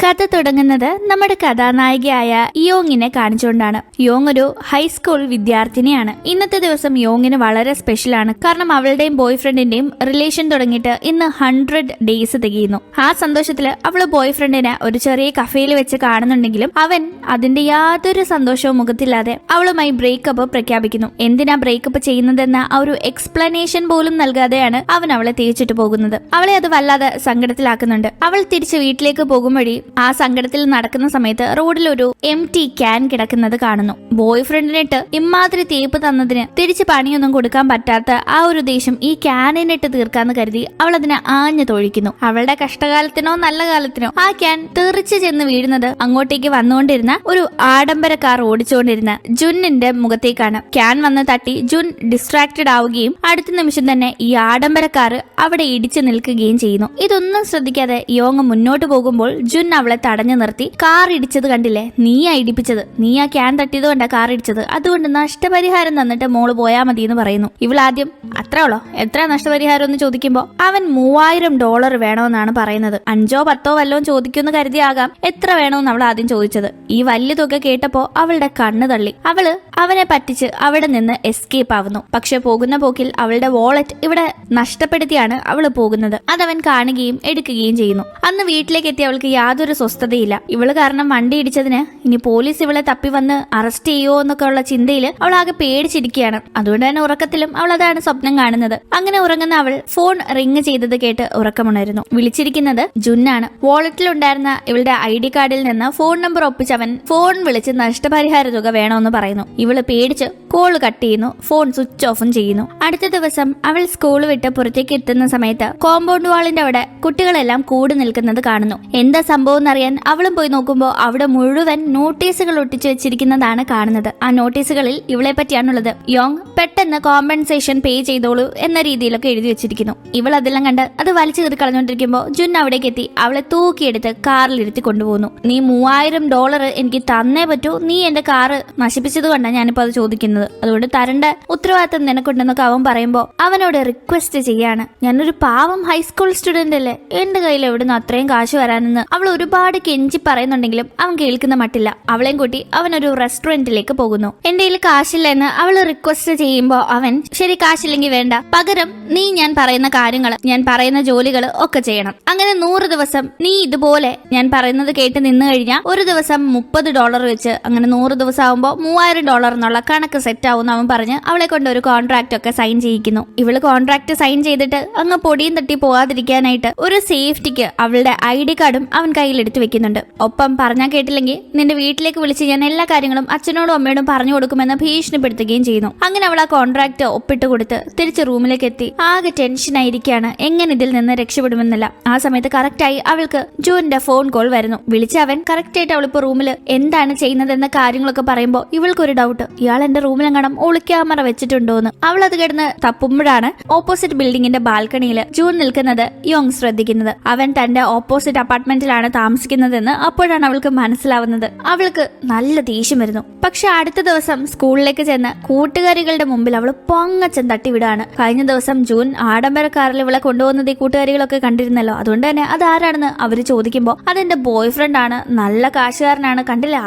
കഥ തുടങ്ങുന്നത് നമ്മുടെ കഥാനായികയായ യോങ്ങിനെ കാണിച്ചുകൊണ്ടാണ്. യോങ് ഒരു ഹൈസ്കൂൾ വിദ്യാർത്ഥിനിയാണ്. ഇന്നത്തെ ദിവസം യോങ്ങിന് വളരെ സ്പെഷ്യലാണ്. കാരണം അവളുടെയും ബോയ് ഫ്രണ്ടിന്റെയും റിലേഷൻ തുടങ്ങിയിട്ട് ഇന്ന് 100 ഡേയ്സ് തികയുന്നു. ആ സന്തോഷത്തില് അവള് ബോയ് ഫ്രണ്ടിനെ ഒരു ചെറിയ കഫേയിൽ വെച്ച് കാണുന്നുണ്ടെങ്കിലും അവൻ അതിന്റെ യാതൊരു സന്തോഷവും മുഖത്തില്ലാതെ അവളുമായി ബ്രേക്കപ്പ് പ്രഖ്യാപിക്കുന്നു. എന്തിനാ ബ്രേക്കപ്പ് ചെയ്യുന്നതെന്ന ആ ഒരു എക്സ്പ്ലനേഷൻ പോലും നൽകാതെയാണ് അവൻ അവളെ തേച്ചിട്ട് പോകുന്നത്. അവളെ അത് വല്ലാതെ സങ്കടത്തിലാക്കുന്നുണ്ട്. അവൾ തിരിച്ച് വീട്ടിലേക്ക് പോകും വഴി ആ സങ്കടത്തിൽ നടക്കുന്ന സമയത്ത് റോഡിൽ ഒരു എംപ്റ്റി ക്യാൻ കിടക്കുന്നത് കാണുന്നു. ബോയ് ഫ്രണ്ടിനിട്ട് ഇമാതിരി തേപ്പ് തന്നതിന് തിരിച്ച് പണിയൊന്നും കൊടുക്കാൻ പറ്റാത്ത ആ ഒരു ദേഷ്യം ഈ ക്യാനിനിട്ട് തീർക്കാന്ന് കരുതി അവൾ അതിനെ ആഞ്ഞു തൊഴിക്കുന്നു. അവളുടെ കഷ്ടകാലത്തിനോ നല്ല കാലത്തിനോ ആ ക്യാൻ തെറിച്ച് ചെന്ന് വീഴുന്നത് അങ്ങോട്ടേക്ക് വന്നുകൊണ്ടിരുന്ന ഒരു ആഡംബര കാർ ഓടിച്ചുകൊണ്ടിരുന്ന ജുന്നിന്റെ മുഖത്തേക്കാണ്. ക്യാൻ വന്ന് തട്ടി ജുൻ ഡിസ്ട്രാക്റ്റഡ് ആവുകയും അടുത്ത നിമിഷം തന്നെ ഈ ആഡംബര കാർ അവിടെ ഇടിച്ചു നിൽക്കുകയും ചെയ്യുന്നു. ഇതൊന്നും ശ്രദ്ധിക്കാതെ യോങ് മുന്നോട്ട് പോകുമ്പോൾ ജുൻ അവളെ തടഞ്ഞു നിർത്തി, കാർ ഇടിച്ചത് കണ്ടില്ലേ, നീയാ ഇടിപ്പിച്ചത്, നീ ആ ക്യാൻ തട്ടിയത് കൊണ്ടാ കാർ ഇടിച്ചത്, അതുകൊണ്ട് നഷ്ടപരിഹാരം തന്നിട്ട് മോള് പോയാ മതി എന്ന് പറയുന്നു. ഇവൾ ആദ്യം അത്രയുള്ളോ, എത്ര നഷ്ടപരിഹാരം എന്ന് ചോദിക്കുമ്പോ അവൻ $3000 വേണമെന്നാണ് പറയുന്നത്. 5ഓ 10ഓ വല്ലോ ചോദിക്കുമെന്ന് കരുതിയാകാം എത്ര വേണമെന്ന് അവൾ ആദ്യം ചോദിച്ചത്. ഈ വലിയ തുക കേട്ടപ്പോ അവളുടെ കണ്ണ് തള്ളി. അവള് അവനെ പറ്റിച്ച് അവിടെ നിന്ന് എസ്കേപ്പ് ആവുന്നു. പക്ഷെ പോകുന്ന പോക്കിൽ അവളുടെ വാളറ്റ് ഇവിടെ നഷ്ടപ്പെടുത്തിയാണ് അവള് പോകുന്നത്. അതവൻ കാണുകയും എടുക്കുകയും ചെയ്യുന്നു. അന്ന് വീട്ടിലേക്ക് എത്തി അവൾക്ക് യാതൊരു സ്വസ്ഥതയില്ല. ഇവള് കാരണം വണ്ടി ഇടിച്ചതിന് ഇനി പോലീസ് ഇവളെ തപ്പി വന്ന് അറസ്റ്റ് ചെയ്യുമോ എന്നൊക്കെ ഉള്ള ചിന്തയിൽ അവൾ ആകെ പേടിച്ചിരിക്കുകയാണ്. അതുകൊണ്ട് തന്നെ ഉറക്കത്തിലും അവൾ അതാണ് സ്വപ്നം കാണുന്നത്. അങ്ങനെ ഉറങ്ങുന്ന അവൾ ഫോൺ റിങ് ചെയ്തത് കേട്ട് ഉറക്കമുണരുന്നു. വിളിച്ചിരിക്കുന്നത് ജുന്നാണ്. വാളറ്റിലുണ്ടായിരുന്ന ഇവളുടെ ID കാർഡിൽ നിന്ന് ഫോൺ നമ്പർ ഒപ്പിച്ച് അവൻ ഫോൺ വിളിച്ച് നഷ്ടപരിഹാര തുക വേണമെന്ന് പറയുന്നു. ഇവള് പേടിച്ച് കോൾ കട്ട് ചെയ്യുന്നു, ഫോൺ സ്വിച്ച് ഓഫും ചെയ്യുന്നു. അടുത്ത ദിവസം അവൾ സ്കൂൾ വിട്ട് പുറത്തേക്ക് എത്തുന്ന സമയത്ത് കോമ്പൗണ്ട് വാളിന്റെ അവിടെ കുട്ടികളെല്ലാം കൂടി നിൽക്കുന്നത് കാണുന്നു. എന്താ സംഭവം എന്നറിയാൻ അവളും പോയി നോക്കുമ്പോൾ അവിടെ മുഴുവൻ നോട്ടീസുകൾ ഒട്ടിച്ചു വെച്ചിരിക്കുന്നതാണ് കാണുന്നത്. ആ നോട്ടീസുകളിൽ ഇവളെ പറ്റിയാണുള്ളത്. യോങ് പെട്ടെന്ന് കോമ്പൻസേഷൻ പേ ചെയ്തോളൂ എന്ന രീതിയിലൊക്കെ എഴുതി വെച്ചിരിക്കുന്നു. ഇവൾ അതെല്ലാം കണ്ട് അത് വലിച്ചു കയറി കളഞ്ഞുകൊണ്ടിരിക്കുമ്പോൾ ജുൻ അവിടേക്ക് എത്തി അവളെ തൂക്കിയെടുത്ത് കാറിലിരുത്തി കൊണ്ടുപോകുന്നു. നീ $3000 എനിക്ക് തന്നേ പറ്റൂ, നീ എന്റെ കാറ് നശിപ്പിച്ചത് കൊണ്ടാണ് ഞാനിപ്പോ അത് ചോദിക്കുന്നത്, അതുകൊണ്ട് തരേണ്ട ഉത്തരവാദിത്തം നിനക്കുണ്ടെന്നൊക്കെ അവൻ പറയുമ്പോ അവനോട് റിക്വസ്റ്റ് ചെയ്യാണ്. ഞാനൊരു പാവം ഹൈസ്കൂൾ സ്റ്റുഡന്റ് അല്ലേ, എന്റെ കയ്യിൽ എവിടുന്ന് അത്രയും കാശ് വരാനെന്ന് അവൾ ഒരുപാട് കെഞ്ചി പറയുന്നുണ്ടെങ്കിലും അവൻ കേൾക്കുന്ന മട്ടില്ല. അവളെയും കൂട്ടി അവൻ ഒരു റെസ്റ്റോറന്റിലേക്ക് പോകുന്നു. എന്റെ കയ്യിൽ കാശില്ല എന്ന് അവൾ റിക്വസ്റ്റ് ചെയ്യുമ്പോ അവൻ ശരി, കാശില്ലെങ്കിൽ വേണ്ട, പകരം നീ ഞാൻ പറയുന്ന കാര്യങ്ങൾ, ഞാൻ പറയുന്ന ജോലികൾ ഒക്കെ ചെയ്യണം. അങ്ങനെ 100 ദിവസം നീ ഇതുപോലെ ഞാൻ പറയുന്നത് കേട്ട് നിന്ന് കഴിഞ്ഞാൽ ഒരു ദിവസം $30 വെച്ച് അങ്ങനെ 100 ദിവസം ആവുമ്പോ $3000 എന്നുള്ള കണക്ക് സെറ്റ് ആവുന്ന അവൻ പറഞ്ഞ് അവളെ കൊണ്ട് ഒരു കോൺട്രാക്ട് ഒക്കെ സൈൻ ചെയ്യിക്കുന്നു. ഇവള് കോൺട്രാക്ട് സൈൻ ചെയ്തിട്ട് അങ്ങ് പൊടിയും തട്ടി പോകാതിരിക്കാനായിട്ട് ഒരു സേഫ്റ്റിക്ക് അവളുടെ ID കാർഡും അവൻ കയ്യിലെടുത്ത് വെക്കുന്നുണ്ട്. ഒപ്പം പറഞ്ഞാൽ കേട്ടില്ലെങ്കിൽ നിന്റെ വീട്ടിലേക്ക് വിളിച്ച് ഞാൻ എല്ലാ കാര്യങ്ങളും അച്ഛനോടും അമ്മയോടും പറഞ്ഞു കൊടുക്കുമെന്ന് ഭീഷണിപ്പെടുത്തുകയും ചെയ്യുന്നു. അങ്ങനെ അവൾ ആ കോൺട്രാക്ട് ഒപ്പിട്ട് കൊടുത്ത് തിരിച്ച് റൂമിലേക്ക് എത്തി ആകെ ടെൻഷനായിരിക്കുകയാണ് എങ്ങനെ ഇതിൽ നിന്ന് രക്ഷപ്പെടുമെന്നല്ല. ആ സമയത്ത് കറക്റ്റായി അവൾക്ക് ജോന്റെ ഫോൺ കോൾ വരുന്നു. വിളിച്ച അവൻ കറക്റ്റ് ആയിട്ട് അവളിപ്പോ റൂമിൽ എന്താണ് ചെയ്യുന്നതെന്ന കാര്യങ്ങളൊക്കെ പറയുമ്പോൾ ഇവൾക്കൊരു ഡൗട്ട്, ഇയാൾ എന്റെ റൂമിലെങ്ങാനും ഒളിക്യാമറ വെച്ചിട്ടുണ്ടോന്ന്. അവൾ അത് കിടന്ന് തപ്പുമ്പോഴാണ് ഓപ്പോസിറ്റ് ബിൽഡിങ്ങിന്റെ ബാൽക്കണിയിൽ ജൂൺ നിൽക്കുന്നത് യോങ് ശ്രദ്ധിക്കുന്നത്. അവൻ തന്റെ ഓപ്പോസിറ്റ് അപ്പാർട്ട്മെന്റിലാണ് താമസിക്കുന്നതെന്ന് അപ്പോഴാണ് അവൾക്ക് മനസ്സിലാവുന്നത്. അവൾക്ക് നല്ല ദേഷ്യം വരുന്നു. പക്ഷെ അടുത്ത ദിവസം സ്കൂളിലേക്ക് ചെന്ന് കൂട്ടുകാരികളുടെ മുമ്പിൽ അവൾ പൊങ്ങച്ചൻ തട്ടിവിടാണ്. കഴിഞ്ഞ ദിവസം ജൂൺ ആഡംബരക്കാരിൽ ഇവളെ കൊണ്ടുപോകുന്നത് ഈ കൂട്ടുകാരികളൊക്കെ കണ്ടിരുന്നല്ലോ, അതുകൊണ്ട് തന്നെ അതാരാണെന്ന് അവര് ചോദിക്കുമ്പോൾ അതെന്റെ ബോയ് ഫ്രണ്ട് ആണ്, നല്ല കാശുകാരനാണ്, കണ്ടില്ലേ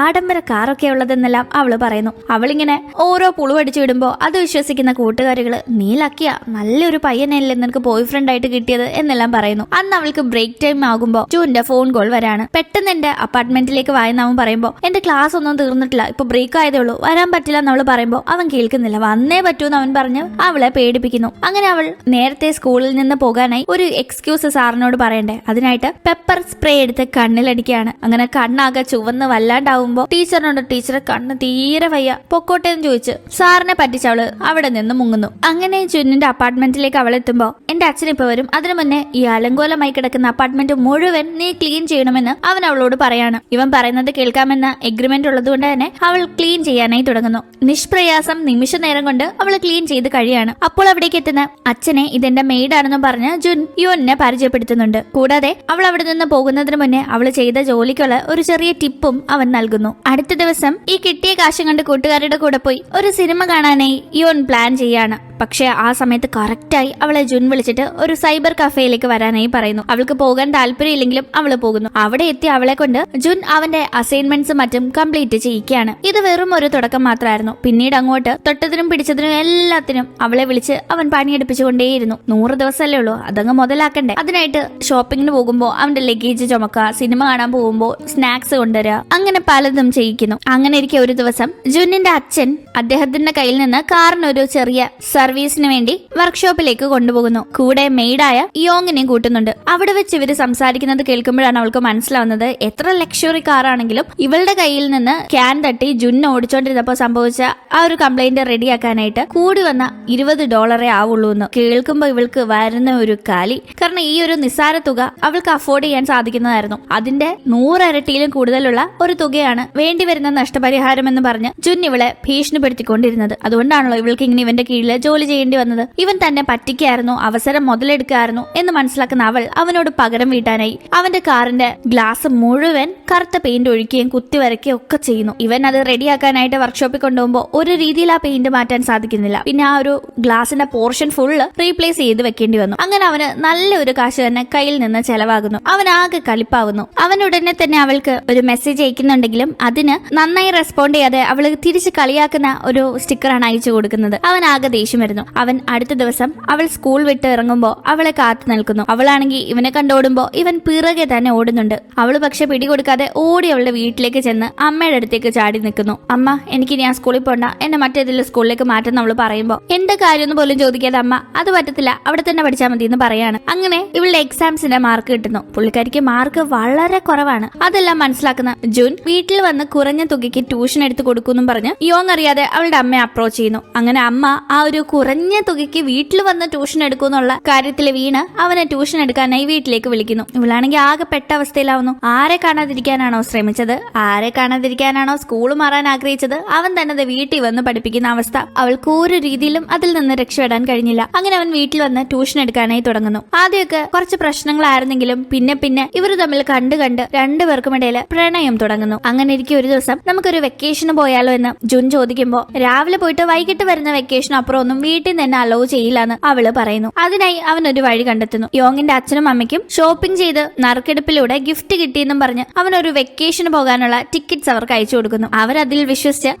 ആഡംബര കാറൊക്കെ ഉള്ളതെന്നെല്ലാം അവള് പറയുന്നു. അവളിങ്ങനെ ഓരോ പുളുവടിച്ചു വിടുമ്പോ അത് വിശ്വസിക്കുന്ന കൂട്ടുകാരികള് നീ ലക്കിയ, നല്ലൊരു പയ്യനല്ലേ നിനക്ക് ബോയ് ഫ്രണ്ട് ആയിട്ട് കിട്ടിയത് എന്നെല്ലാം പറയുന്നു. അന്ന് അവൾക്ക് ബ്രേക്ക് ടൈം ആകുമ്പോ ജൂന്റെ ഫോൺ കോൾ വരാണ്. പെട്ടെന്ന് എന്റെ അപ്പാർട്ട്മെന്റിലേക്ക് വായനവൻ പറയുമ്പോ എന്റെ ക്ലാസ് ഒന്നും തീർന്നിട്ടില്ല, ഇപ്പൊ ബ്രേക്ക് ആയതേ ഉള്ളൂ, വരാൻ പറ്റില്ല എന്ന് അവള് പറയുമ്പോ അവൻ കേൾക്കുന്നില്ല. വന്നേ പറ്റൂന്ന് അവൻ പറഞ്ഞ് അവളെ പേടിപ്പിക്കുന്നു. അങ്ങനെ അവൾ നേരത്തെ സ്കൂളിൽ നിന്ന് പോകാനായി ഒരു എക്സ്ക്യൂസ് സാറിനോട് പറയണ്ടേ, അതിനായിട്ട് പെപ്പർ സ്പ്രേ എടുത്ത് കണ്ണിലടിക്കുകയാണ്. അങ്ങനെ കണ്ണാകെ ചുവന്ന് വല്ലാണ്ടാവുമ്പോ ടീച്ചറിനോട് ടീച്ചറെ കണ്ണ് തീരെ വയ്യ, പൊക്കോട്ടെ എന്ന് ചോദിച്ച് സാറിനെ പറ്റിച്ച് അവള് അവിടെ നിന്ന് മുങ്ങുന്നു. അങ്ങനെ ജുന്നിന്റെ അപ്പാർട്ട്മെന്റിലേക്ക് അവൾ എത്തുമ്പോ എന്റെ അച്ഛൻ ഇപ്പൊ വരും, അതിനു മുന്നേ ഈ അലങ്കോലമായി കിടക്കുന്ന അപ്പാർട്ട്മെന്റ് മുഴുവൻ നീ ക്ലീൻ ചെയ്യണമെന്ന് അവൻ അവളോട് പറയാണ്. ഇവൻ പറയുന്നത് കേൾക്കാമെന്ന എഗ്രിമെന്റ് ഉള്ളതുകൊണ്ട് തന്നെ അവൾ ക്ലീൻ ചെയ്യാനായി തുടങ്ങുന്നു. നിഷ്പ്രയാസം നിമിഷ നേരം കൊണ്ട് അവൾ ക്ലീൻ ചെയ്ത് കഴിയാണ്. അപ്പോൾ അവിടേക്ക് എത്തുന്ന അച്ഛനെ ഇതെന്റെ മെയ്ഡാണെന്നും പറഞ്ഞ് ജുൻ യോനെ പരിചയപ്പെടുത്തുന്നുണ്ട്. കൂടാതെ അവൾ അവിടെ നിന്ന് പോകുന്നതിന് മുന്നേ അവൾ ചെയ്ത ജോലിക്കുള്ള ഒരു ചെറിയ ടിപ്പും അവൻ നൽകുന്നു. അടുത്ത ദിവസം ഈ കിട്ടിയ കാശം കണ്ട് കൂട്ടുകാരുടെ കൂടെ പോയി ഒരു സിനിമ കാണാനായി യോൻ പ്ലാൻ ചെയ്യാണ്. പക്ഷെ ആ സമയത്ത് കറക്റ്റായി അവളെ ജുൻ വിളിച്ചിട്ട് ഒരു സൈബർ കഫേയിലേക്ക് വരാനായി പറയുന്നു. അവൾക്ക് പോകാൻ താല്പര്യമില്ലെങ്കിലും അവള് പോകുന്നു. അവിടെ എത്തി അവളെ കൊണ്ട് ജുൻ അവന്റെ അസൈൻമെന്റ്സ് മറ്റും കംപ്ലീറ്റ് ചെയ്യിക്കുകയാണ്. ഇത് വെറും ഒരു തുടക്കം മാത്രമായിരുന്നു. പിന്നീട് അങ്ങോട്ട് തൊട്ടതിനും പിടിച്ചതിനും എല്ലാത്തിനും അവളെ വിളിച്ച് അവൻ പണിയെടുപ്പിച്ചുകൊണ്ടേയിരുന്നു. 100 ദിവസമല്ലേ ഉള്ളൂ, അതങ്ങ് മുതലാക്കണ്ടേ. അതിനായിട്ട് ഷോപ്പിങ്ങിന് പോകുമ്പോൾ അവന്റെ ലഗേജ് ചുമക്കുക, സിനിമ കാണാൻ പോകുമ്പോൾ സ്നാക്സ് കൊണ്ടുവരിക, അങ്ങനെ പലതും ചെയ്യിക്കുന്നു. അങ്ങനെ ഇരിക്കെ ഒരു ദിവസം ജുന്നിന്റെ അച്ഛൻ അദ്ദേഹത്തിന്റെ കയ്യിൽ നിന്ന് കാറിനൊരു ചെറിയ സർവീസിന് വേണ്ടി വർക്ക്ഷോപ്പിലേക്ക് കൊണ്ടുപോകുന്നു. കൂടെ മെയ്ഡായ യോങ്ങിനെയും കൂട്ടുന്നുണ്ട്. അവിടെ വെച്ച് ഇവര് സംസാരിക്കുന്നത് കേൾക്കുമ്പോഴാണ് അവൾക്ക് മനസ്സിലാവുന്നത് എത്ര ലക്ഷറി കാറാണെങ്കിലും ഇവളുടെ കയ്യിൽ നിന്ന് ക്യാൻ തട്ടി ജുൻ ഓടിച്ചോണ്ടിരുന്നപ്പോ സംഭവിച്ച ആ ഒരു കംപ്ലൈന്റ് റെഡിയാക്കാനായിട്ട് കൂടി വന്ന $20 ആവുള്ളൂ എന്ന് കേൾക്കുമ്പോ ഇവൾക്ക് വരുന്ന ഒരു കാലി. കാരണം ഈ ഒരു നിസ്സാര തുക അവൾക്ക് അഫോർഡ് ചെയ്യാൻ സാധിക്കുന്നതായിരുന്നു. അതിന്റെ 100 ഇരട്ടിയിലും കൂടുതലുള്ള ഒരു തുകയാണ് വേണ്ടി വരുന്ന നഷ്ടപരിഹാരം എന്ന് പറഞ്ഞ് ജുൻ ഇവളെ ഭീഷണിപ്പെടുത്തിക്കൊണ്ടിരുന്നത്. അതുകൊണ്ടാണല്ലോ ഇവൾക്ക് ഇങ്ങനെ ഇവന്റെ കീഴിൽ ജോലി ചെയ്യേണ്ടി വന്നത്. ഇവൻ തന്നെ പറ്റിക്കായിരുന്നു, അവസരം മുതലെടുക്കായിരുന്നു എന്ന് മനസ്സിലാക്കുന്ന അവൾ അവനോട് പകരം വീട്ടാനായി അവന്റെ കാറിന്റെ ഗ്ലാസ് മുഴുവൻ കറുത്ത പെയിന്റ് ഒഴിക്കുകയും കുത്തിവരയ്ക്കുകയും ഒക്കെ ചെയ്യുന്നു. ഇവൻ അത് റെഡിയാക്കാനായിട്ട് വർക്ക്ഷോപ്പിൽ കൊണ്ടുപോകുമ്പോൾ ഒരു രീതിയിൽ ആ പെയിന്റ് മാറ്റാൻ സാധിക്കുന്നില്ല. പിന്നെ ആ ഒരു ഗ്ലാസിന്റെ പോർഷൻ ഫുള്ള് റീപ്ലേസ് ചെയ്ത് വെക്കേണ്ടി വന്നു. അങ്ങനെ അവന് നല്ലൊരു കാശ് തന്നെ കയ്യിൽ നിന്ന് ചെലവാകുന്നു. അവൻ ആകെ കലിപ്പാവുന്നു. അവൻ ഉടനെ തന്നെ അവൾക്ക് ഒരു മെസ്സേജ് അയക്കുന്നുണ്ടെങ്കിലും അതിന് നന്നായി റെസ്പോണ്ട് ചെയ്യാതെ അവള് തിരിച്ച് കളിയാക്കുന്ന ഒരു സ്റ്റിക്കറാണ് അയച്ചു കൊടുക്കുന്നത്. അവൻ ആകെ ദേഷ്യം വരുന്നു. അവൻ അടുത്ത ദിവസം അവൾ സ്കൂൾ വിട്ട് ഇറങ്ങുമ്പോൾ അവളെ കാത്തു നിൽക്കുന്നു. അവളാണെങ്കിൽ ഇവനെ കണ്ടോടുമ്പോ ഇവൻ പിറകെ തന്നെ ഓടുന്നുണ്ട്. അവള് പക്ഷെ പിടികൊടുക്കാതെ ഓടി അവളുടെ വീട്ടിലേക്ക് ചെന്ന് അമ്മയുടെ അടുത്തേക്ക് ചാടി നിൽക്കുന്നു. അമ്മ, എനിക്ക് ഞാൻ സ്കൂളിൽ പോണ്ട, എന്നെ മറ്റേതെങ്കിലും സ്കൂളിലേക്ക് മാറ്റുന്ന അവള് പറയുമ്പോ എന്റെ കാര്യമൊന്നും പോലും ചോദിക്കാതെ അമ്മ അത് പറ്റത്തില്ല, അവിടെ തന്നെ പഠിച്ചാൽ മതി എന്ന് പറയാണ്. അങ്ങനെ ഇവളുടെ എക്സാംസിന്റെ മാർക്ക് കിട്ടുന്നു. പുള്ളിക്കാരിക്ക് മാർക്ക് വളരെ കുറവാണ്. അതെല്ലാം മനസ്സിലാക്കുന്ന ജുൻ വീട്ടിൽ വന്ന് കുറഞ്ഞ തുകയ്ക്ക് ട്യൂഷൻ എടുത്ത് കൊടുക്കുമെന്നും പറഞ്ഞ് യോങ് അറിയാതെ അവളുടെ അമ്മയെ അപ്രോച്ച് ചെയ്യുന്നു. അങ്ങനെ അമ്മ ആ ഒരു കുറഞ്ഞ തുകയ്ക്ക് വീട്ടിൽ വന്ന് ട്യൂഷൻ എടുക്കുന്നുള്ള കാര്യത്തിൽ വീണ് അവനെ ട്യൂഷൻ എടുക്കാനായി വീട്ടിലേക്ക് വിളിക്കുന്നു. ഇവളാണെങ്കിൽ ആകെ പെട്ട അവസ്ഥയിലാവുന്നു. ആരെ കാണാതിരിക്കാനാണോ ശ്രമിച്ചത്, ആരെ കാണാതിരിക്കാനാണോ സ്കൂൾ മാറാൻ ആഗ്രഹിച്ചത്, അവൻ തന്നെ വീട്ടിൽ വന്ന് പഠിപ്പിക്കുന്ന അവസ്ഥ. അവൾക്ക് ഒരു രീതിയിലും അതിൽ നിന്ന് രക്ഷപ്പെടാൻ കഴിഞ്ഞില്ല. അങ്ങനെ അവൻ വീട്ടിൽ വന്ന് ട്യൂഷൻ എടുക്കാനായി തുടങ്ങുന്നു. ആദ്യമൊക്കെ കുറച്ച് പ്രശ്നങ്ങളായിരുന്നെങ്കിലും പിന്നെ പിന്നെ ഇവർ തമ്മിൽ കണ്ട് രണ്ടുപേർക്കും ഇടയിൽ പ്രണയം തുടങ്ങുന്നു. അങ്ങനെ ഇരിക്കും ഒരു ദിവസം നമുക്കൊരു വെക്കേഷന് പോയാലോ എന്ന് ജുൻ ചോദിക്കുമ്പോ രാവിലെ പോയിട്ട് വൈകിട്ട് വരുന്ന വെക്കേഷൻ അപ്പുറം ഒന്നും വീട്ടിൽ നിന്ന് അലോ ചെയ്യില്ലെന്ന് അവള് പറയുന്നു. അതിനായി അവൻ ഒരു വഴി കണ്ടെത്തുന്നു. യോങ്ങിന്റെ അച്ഛനും അമ്മയ്ക്കും ഷോപ്പിംഗ് ചെയ്ത് നറുക്കെടുപ്പിലൂടെ ഗിഫ്റ്റ് കിട്ടിയെന്നും പറഞ്ഞ് അവൻ ഒരു വെക്കേഷന് പോകാനുള്ള ടിക്കറ്റ്സ് അവർക്ക് അയച്ചു കൊടുക്കുന്നു. അവരതിൽ വിശ്വസിച്ച്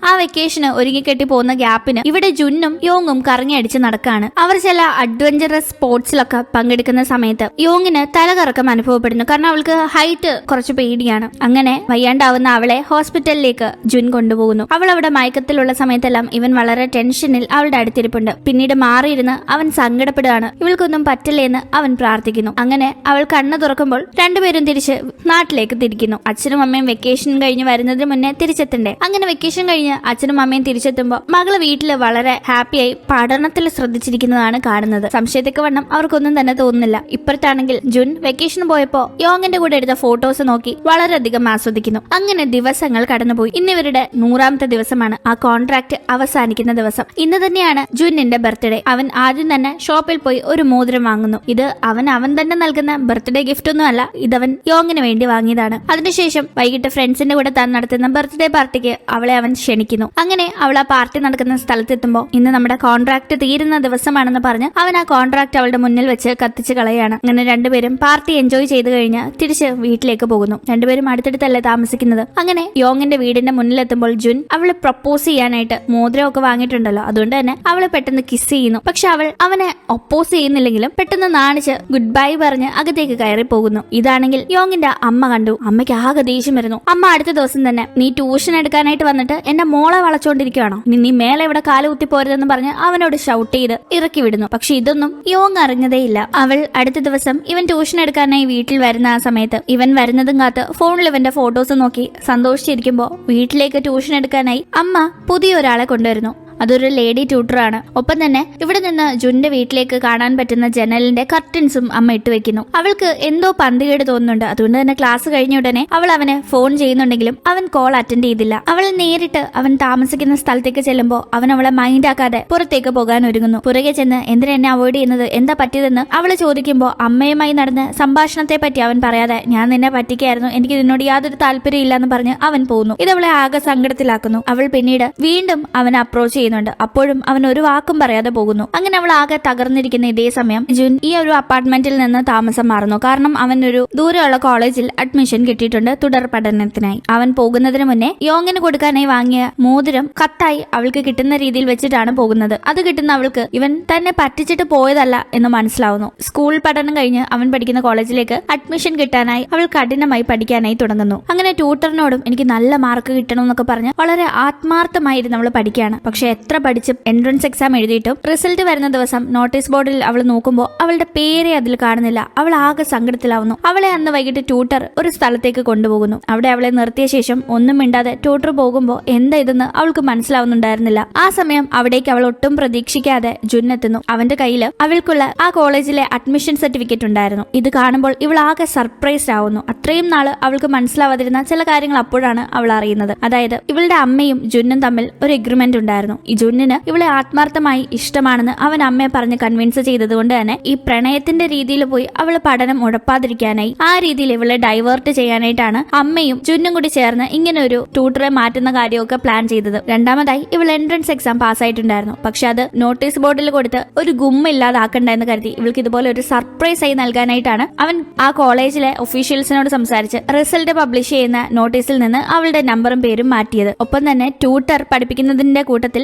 ആ വെക്കേഷന് ഒരുങ്ങിക്കെട്ടി പോകുന്ന ഗ്യാപ്പിന് ഇവിടെ ജുന്നും യോങ്ങും കറങ്ങി അടിച്ച് നടക്കാണ്. അവർ ചില അഡ്വഞ്ചറസ് സ്പോർട്സിലൊക്കെ പങ്കെടുക്കുന്ന സമയത്ത് യോങ്ങിന് തലകറക്കം അനുഭവപ്പെടുന്നു. കാരണം അവൾക്ക് ഹൈറ്റ് കുറച്ച് പേടിയാണ്. അങ്ങനെ വയ്യാണ്ടാവുന്ന അവളെ ഹോസ്പിറ്റലിലേക്ക് ജുൻ കൊണ്ടുപോകുന്നു. അവൾ അവിടെ മയക്കത്തിലുള്ള സമയത്തെല്ലാം ഇവൻ വളരെ ടെൻഷനിൽ അവളുടെ അടുത്തിരിപ്പുണ്ട്. പിന്നീട് മാറിയിരുന്ന് അവൻ സങ്കടപ്പെടുകയാണ്. ഇവൾക്കൊന്നും പറ്റില്ല എന്ന് അവൻ പ്രാർത്ഥിക്കുന്നു. അങ്ങനെ അവൾ കണ്ണു തുറക്കുമ്പോൾ രണ്ടുപേരും തിരിച്ച് നാട്ടിലേക്ക് തിരിക്കുന്നു. അച്ഛനും അമ്മയും വെക്കേഷൻ കഴിഞ്ഞ് വരുന്നതിന് മുന്നേ തിരിച്ചെത്തണ്ടേ. അങ്ങനെ വെക്കേഷൻ കഴിഞ്ഞ് അച്ഛനും അമ്മയും തിരിച്ചെത്തുമ്പോൾ മകള് വീട്ടില് വളരെ ഹാപ്പിയായി പഠനത്തിൽ ശ്രദ്ധിച്ചിരിക്കുന്നതാണ് കാണുന്നത്. സംശയത്തേക്ക് വണ്ണം അവർക്കൊന്നും തന്നെ തോന്നുന്നില്ല. ഇപ്പുറത്താണെങ്കിൽ ജുൻ വെക്കേഷൻ പോയപ്പോ യോങ്ങിന്റെ കൂടെ എടുത്ത ഫോട്ടോസ് നോക്കി വളരെയധികം ആസ്വദിക്കുന്നു. അങ്ങനെ ദിവസങ്ങൾ കടന്നുപോയി. ഇന്ന് ഇവരുടെ 100ാമത്തെ ദിവസമാണ്. ആ കോൺട്രാക്ട് അവസാനിക്കുന്ന ദിവസം. ഇന്ന് തന്നെയാണ് ജുന്നിന്റെ ബർത്ത്ഡേ. അവൻ ആദ്യം തന്നെ ഷോപ്പിൽ പോയി ഒരു മോതിരം വാങ്ങുന്നു. ഇത് അവൻ തന്നെ നൽകുന്ന ബർത്ത്ഡേ ഗിഫ്റ്റ് ഒന്നും അല്ല, ഇതവൻ യോങ്ങിന് വേണ്ടി വാങ്ങിയതാണ്. അതിനുശേഷം വൈകിട്ട് ഫ്രണ്ട്സിന്റെ കൂടെ താൻ നടത്തുന്ന ബർത്ത്ഡേ പാർട്ടിക്ക് അവളെ അവൻ ക്ഷണിക്കുന്നു. അങ്ങനെ അവൾ ആ പാർട്ടി നടക്കുന്ന സ്ഥലത്തെത്തുമ്പോൾ ഇന്ന് നമ്മുടെ കോൺട്രാക്ട് തീരുന്ന ദിവസമാണെന്ന് പറഞ്ഞ് അവൻ ആ കോൺട്രാക്ട് അവളുടെ മുന്നിൽ വെച്ച് കത്തിച്ച് കളയാണ്. അങ്ങനെ രണ്ടുപേരും പാർട്ടി എൻജോയ് ചെയ്ത് കഴിഞ്ഞ് തിരിച്ച് വീട്ടിലേക്ക് പോകുന്നു. രണ്ടുപേരും അടുത്തടുത്തല്ലേ താമസിക്കുന്നത്. അങ്ങനെ യോങ്ങിന്റെ വീടിന്റെ മുന്നിലെത്തുമ്പോൾ ജുൻ അവളെ പ്രപ്പോസ് ചെയ്യാനായിട്ട് മോതിരമൊക്കെ വാങ്ങിയിട്ടുണ്ടല്ലോ, അതുകൊണ്ട് തന്നെ അവളെ പെട്ടെന്ന് കിസ് ചെയ്യുന്നു. പക്ഷെ അവൾ അവനെ ഒപ്പോസ് ചെയ്യുന്നില്ലെങ്കിലും പെട്ടെന്ന് നാണിച്ച് ഗുഡ് ബൈ പറഞ്ഞ് അകത്തേക്ക് കയറി പോകുന്നു. ഇതാണെങ്കിൽ യോങ്ങിന്റെ അമ്മ കണ്ടു. അമ്മയ്ക്ക് ആകെ ദേഷ്യം വരുന്നു. അമ്മ അടുത്ത ദിവസം തന്നെ നീ ട്യൂഷൻ എടുക്കാനായിട്ട് വന്നിട്ട് എന്റെ മോളെ വളച്ചോണ്ടിരിക്കുകയാണോ, നീ മേലെ ഇവിടെ കാല് കുത്തി പോരുതെന്ന് പറഞ്ഞ് അവനോട് ഷൗട്ട് ചെയ്ത് ഇറക്കി വിടുന്നു. പക്ഷെ ഇതൊന്നും യോങ് അറിഞ്ഞതേയില്ല. അവൾ അടുത്ത ദിവസം ഇവൻ ട്യൂഷൻ എടുക്കാനായി വീട്ടിൽ വരുന്ന ആ സമയത്ത് ഇവൻ വരുന്നതും കാത്ത് ഫോണിൽ ഇവന്റെ ഫോട്ടോസ് നോക്കി സന്തോഷിച്ചിരിക്കുമ്പോ വീട്ടിലേക്ക് ട്യൂഷൻ എടുക്കാനായി അമ്മ പുതിയൊരാളെ കൊണ്ടുവരുന്നു. അതൊരു ലേഡി ട്യൂട്ടറാണ്. ഒപ്പം തന്നെ ഇവിടെ നിന്ന് ജുന്റെ വീട്ടിലേക്ക് കാണാൻ പറ്റുന്ന ജനലിന്റെ കർട്ടൻസും അമ്മ ഇട്ട് വെക്കുന്നു. അവൾക്ക് എന്തോ പന്തികേട് തോന്നുന്നുണ്ട്. അതുകൊണ്ട് തന്നെ ക്ലാസ് കഴിഞ്ഞ ഉടനെ അവൾ അവനെ ഫോൺ ചെയ്യുന്നുണ്ടെങ്കിലും അവൻ കോൾ അറ്റൻഡ് ചെയ്തില്ല. അവൾ നേരിട്ട് അവൻ താമസിക്കുന്ന സ്ഥലത്തേക്ക് ചെല്ലുമ്പോൾ അവൻ അവളെ മൈൻഡ് ആക്കാതെ പുറത്തേക്ക് പോകാൻ ഒരുങ്ങുന്നു. പുറകെ ചെന്ന് എന്തിനാ എന്നെ അവോയ്ഡ് ചെയ്യുന്നത്, എന്താ പറ്റിയതെന്ന് അവള് ചോദിക്കുമ്പോൾ അമ്മയുമായി നടന്ന സംഭാഷണത്തെ പറ്റി അവൻ പറയാതെ ഞാൻ നിന്നെ പറ്റിക്കായിരുന്നു, എനിക്ക് നിന്നോട് യാതൊരു താല്പര്യം ഇല്ല എന്ന് പറഞ്ഞ് അവൻ പോകുന്നു. ഇതവളെ ആകെ സങ്കടത്തിലാക്കുന്നു. അവൾ പിന്നീട് വീണ്ടും അവനെ അപ്രോച്ച് ചെയ്യുന്നുണ്ട്. അപ്പോഴും അവൻ ഒരു വാക്കും പറയാതെ പോകുന്നു. അങ്ങനെ അവൾ ആകെ തകർന്നിരിക്കുന്ന ഇതേ സമയം ജുൻ ഈ ഒരു അപ്പാർട്ട്മെന്റിൽ നിന്ന് താമസം മാറുന്നു. കാരണം അവൻ ഒരു ദൂരെയുള്ള കോളേജിൽ അഡ്മിഷൻ കിട്ടിയിട്ടുണ്ട് തുടർ പഠനത്തിനായി. അവൻ പോകുന്നതിന് മുന്നേ യോങ്ങിന് കൊടുക്കാനായി വാങ്ങിയ മോതിരം കത്തായി അവൾക്ക് കിട്ടുന്ന രീതിയിൽ വെച്ചിട്ടാണ് പോകുന്നത്. അത് കിട്ടുന്ന അവൾക്ക് ഇവൻ തന്നെ പറ്റിച്ചിട്ട് പോയതല്ല എന്ന് മനസ്സിലാവുന്നു. സ്കൂൾ പഠനം കഴിഞ്ഞ് അവൻ പഠിക്കുന്ന കോളേജിലേക്ക് അഡ്മിഷൻ കിട്ടാനായി അവൾ കഠിനമായി പഠിക്കാനായി തുടങ്ങുന്നു. അങ്ങനെ ട്യൂട്ടറിനോടും എനിക്ക് നല്ല മാർക്ക് കിട്ടണം എന്നൊക്കെ പറഞ്ഞ് വളരെ ആത്മാർത്ഥമായിരുന്നു അവൾ പഠിക്കുകയാണ്. പക്ഷെ എത്ര പഠിച്ചും എൻട്രൻസ് എക്സാം എഴുതിയിട്ടും റിസൾട്ട് വരുന്ന ദിവസം നോട്ടീസ് ബോർഡിൽ അവൾ നോക്കുമ്പോൾ അവളുടെ പേരെ അതിൽ കാണുന്നില്ല. അവൾ ആകെ സങ്കടത്തിലാവുന്നു. അവളെ അന്ന് വൈകിട്ട് ട്യൂട്ടർ ഒരു സ്ഥലത്തേക്ക് കൊണ്ടുപോകുന്നു. അവിടെ അവളെ നിർത്തിയ ശേഷം ഒന്നും മിണ്ടാതെ ട്യൂട്ടർ പോകുമ്പോൾ എന്താ ഇതെന്ന് അവൾക്ക് മനസ്സിലാവുന്നുണ്ടായിരുന്നില്ല. ആ സമയം അവിടേക്ക് അവൾ ഒട്ടും പ്രതീക്ഷിക്കാതെ ജുൻ എത്തുന്നു. അവന്റെ കയ്യിൽ അവൾക്കുള്ള ആ കോളേജിലെ അഡ്മിഷൻ സർട്ടിഫിക്കറ്റ് ഉണ്ടായിരുന്നു. ഇത് കാണുമ്പോൾ ഇവൾ ആകെ സർപ്രൈസ്ഡ് ആവുന്നു. അത്രയും നാള് അവൾക്ക് മനസ്സിലാവാതിരുന്ന ചില കാര്യങ്ങൾ അപ്പോഴാണ് അവൾ അറിയുന്നത്. അതായത് ഇവളുടെ അമ്മയും ജുന്നും തമ്മിൽ ഒരു എഗ്രിമെന്റ് ഉണ്ടായിരുന്നു. ഈ ജുന്നിന് ഇവളെ ആത്മാർത്ഥമായി ഇഷ്ടമാണെന്ന് അവൻ അമ്മയെ പറഞ്ഞ് കൺവിൻസ് ചെയ്തതുകൊണ്ട് തന്നെ ഈ പ്രണയത്തിന്റെ രീതിയിൽ പോയി അവള് പഠനം ഉഴപ്പാതിരിക്കാനായി ആ രീതിയിൽ ഇവളെ ഡൈവേർട്ട് ചെയ്യാനായിട്ടാണ് അമ്മയും ജുന്നും കൂടി ചേർന്ന് ഇങ്ങനെ ഒരു ട്യൂട്ടറെ മാറ്റുന്ന കാര്യമൊക്കെ പ്ലാൻ ചെയ്തത്. രണ്ടാമതായി ഇവൾ എൻട്രൻസ് എക്സാം പാസ്സായിട്ടുണ്ടായിരുന്നു. പക്ഷെ അത് നോട്ടീസ് ബോർഡിൽ കൊടുത്ത് ഒരു ഗുമ്മില്ലാതാക്കണ്ട എന്ന് കരുതി ഇവൾക്ക് ഇതുപോലെ ഒരു സർപ്രൈസ് ആയി നൽകാനായിട്ടാണ് അവൻ ആ കോളേജിലെ ഒഫീഷ്യൽസിനോട് സംസാരിച്ച് റിസൾട്ട് പബ്ലിഷ് ചെയ്യുന്ന നോട്ടീസിൽ നിന്ന് അവളുടെ നമ്പറും പേരും മാറ്റിയത്. ഒപ്പം തന്നെ ട്യൂട്ടർ പഠിപ്പിക്കുന്നതിന്റെ കൂട്ടത്തിൽ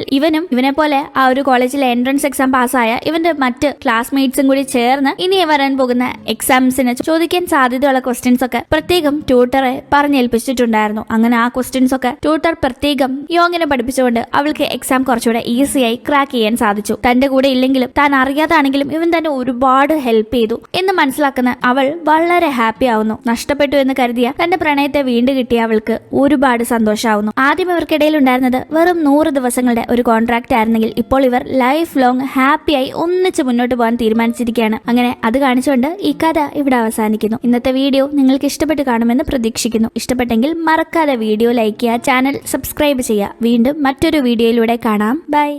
ഇവനെ പോലെ ആ ഒരു കോളേജിലെ എൻട്രൻസ് എക്സാം പാസ്സായ ഇവന്റെ മറ്റ് ക്ലാസ്മേറ്റ്സും കൂടി ചേർന്ന് ഇനി വരാൻ പോകുന്ന എക്സാംസിന് ചോദിക്കാൻ സാധ്യതയുള്ള ക്വസ്റ്റ്യൻസ് ഒക്കെ പ്രത്യേകം ട്യൂട്ടറെ പറഞ്ഞേൽപ്പിച്ചിട്ടുണ്ടായിരുന്നു. അങ്ങനെ ആ ക്വസ്റ്റ്യൻസ് ഒക്കെ ട്യൂട്ടർ പ്രത്യേകം യോങ്ങിനെ പഠിപ്പിച്ചുകൊണ്ട് അവൾക്ക് എക്സാം കുറച്ചുകൂടെ ഈസിയായി ക്രാക്ക് ചെയ്യാൻ സാധിച്ചു. തന്റെ കൂടെ ഇല്ലെങ്കിലും താൻ അറിയാതാണെങ്കിലും ഇവൻ തന്നെ ഒരുപാട് ഹെൽപ്പ് ചെയ്തു എന്ന് മനസ്സിലാക്കുന്ന അവൾ വളരെ ഹാപ്പി ആവുന്നു. നഷ്ടപ്പെട്ടു എന്ന് കരുതിയ തന്റെ പ്രണയത്തെ വീണ്ടും കിട്ടിയ അവൾക്ക് ഒരുപാട് സന്തോഷമാവുന്നു. ആദ്യം ഇവർക്കിടയിൽ ഉണ്ടായിരുന്നത് വെറും 100 ദിവസങ്ങളുടെ ഒരു കോൺട്രാക്ട് ആയിരുന്നെങ്കിൽ ഇപ്പോൾ ഇവർ ലൈഫ് ലോങ് ഹാപ്പിയായി ഒന്നിച്ച് മുന്നോട്ട് പോകാൻ തീരുമാനിച്ചിരിക്കുകയാണ്. അങ്ങനെ അത് കാണിച്ചുകൊണ്ട് ഈ കഥ ഇവിടെ അവസാനിക്കുന്നു. ഇന്നത്തെ വീഡിയോ നിങ്ങൾക്ക് ഇഷ്ടപ്പെട്ട് കാണുമെന്ന് പ്രതീക്ഷിക്കുന്നു. ഇഷ്ടപ്പെട്ടെങ്കിൽ മറക്കാതെ വീഡിയോ ലൈക്ക് ചെയ്യുക, ചാനൽ സബ്സ്ക്രൈബ് ചെയ്യുക. വീണ്ടും മറ്റൊരു വീഡിയോയിലൂടെ കാണാം. ബൈ.